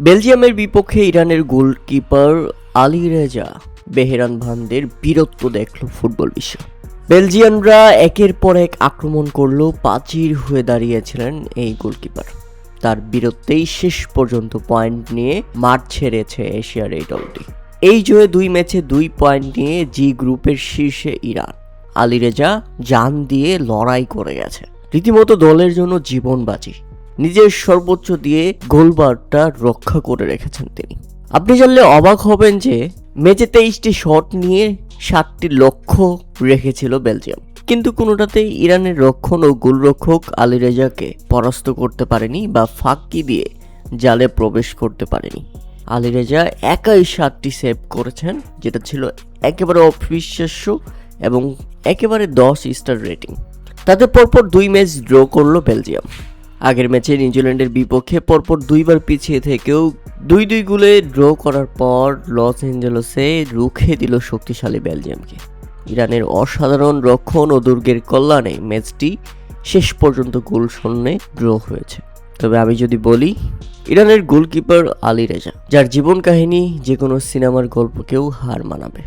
বেলজিয়ামের বিপক্ষে ইরানের গোলকিপার আলী রেজা বেহেরানভানদের বীরত্ব দেখল ফুটবল বিশ্ব। বেলজিয়ানরা একের পর এক আক্রমণ করলেও প্রাচীর হয়ে দাঁড়িয়েছিলেন এই গোলকিপার। তার বীরত্বেই শেষ পর্যন্ত পয়েন্ট নিয়ে মাঠ ছেড়েছে এশিয়ার এই দলটি। এই জয়ে 2 ম্যাচে 2 পয়েন্ট নিয়ে জি গ্রুপের শীর্ষে ইরান। আলী রেজা জান দিয়ে লড়াই করে গেছে, রীতিমতো দলের জন্য জীবন বাজি। নিজের সর্বোচ্চ দিয়ে গোলবারটা রক্ষা করে রেখেছেন তিনি। আপনি জানলে অবাক হবেন যে ম্যাচে 23টি শট নিয়ে 7টি লক্ষ্য রেখেছিল বেলজিয়াম, কিন্তু কোনোটাতেই ইরানের রক্ষণ ও গোলরক্ষক আলী রেজাকে পরাস্ত করতে পারেনি বা ফাঁকি দিয়ে জালে প্রবেশ করতে পারেনি। আলী রেজা একাই 7টি সেভ করেছেন, যেটা ছিল একেবারে অবিশ্বাস্য এবং একেবারে 10 স্টার রেটিং। তাদের পরপর 2 ম্যাচ ড্র করলো বেলজিয়াম। আগের ম্যাচে নিউজিল্যান্ডের বিপক্ষে পরপর 2বার পিছিয়ে থেকেও 2-2 গোলে ড্র করার পর লস অ্যাঞ্জেলেসে রুখে দিল শক্তিশালী বেলজিয়ামকে। ইরানের অসাধারণ রক্ষণ ও দুর্গের কল্যাণে ম্যাচটি শেষ পর্যন্ত গোল শূন্যে ড্র হয়েছে। তবে আমি যদি বলি, ইরানের গোলকিপার আলী রেজা, যার জীবন কাহিনী যে কোনো সিনেমার গল্পকেও হার মানাবে।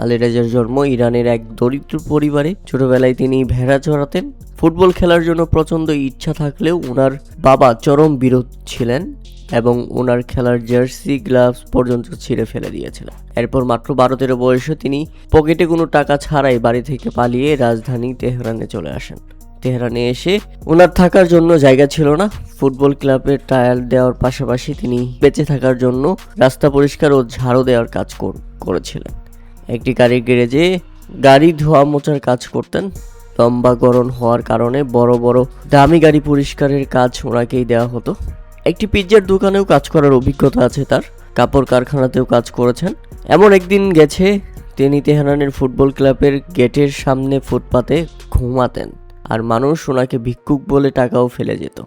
আলী রেজার জন্ম ইরানের এক দরিদ্র পরিবারে। ছোটবেলায় তিনি ভেড়া চড়াতেন। ফুটবল খেলার জন্য প্রচণ্ড ইচ্ছা থাকলেও ওনার বাবা চরম বিরোধ ছিলেন এবং ওনার খেলার জার্সি গ্লাভস পর্যন্ত ছিঁড়ে ফেলে দিয়েছিলেন। এরপর মাত্র 12-13 বয়সে তিনি পকেটে কোনো টাকা ছাড়াই বাড়ি থেকে পালিয়ে রাজধানী তেহরানে চলে আসেন। তেহরানে এসে ওনার থাকার জন্য জায়গা ছিল না। ফুটবল ক্লাবের ট্রায়াল দেওয়ার পাশাপাশি তিনি বেঁচে থাকার জন্য রাস্তা পরিষ্কার ও ঝাড়ু দেওয়ার কাজ করেছিলেন। একটি গাড়ির গ্যারেজে গাড়ি ধোয়া মোছার কাজ করতেন। লম্বা গড়ন হওয়ার কারণে বড় বড় দামি গাড়ি পরিষ্কারের কাজ ওনাকেই দেওয়া হতো। একটি পিৎজার দোকানেও কাজ করার অভিজ্ঞতা আছে তার। কাপড় কারখানাতেও কাজ করেছেন। এমন একদিন গেছে, তিনি তেহরানের ফুটবল ক্লাবের গেটের সামনে ফুটপাতে ঘুমাতেন আর মানুষ ওনাকে ভিক্ষুক বলে টাকাও ফেলে যেত।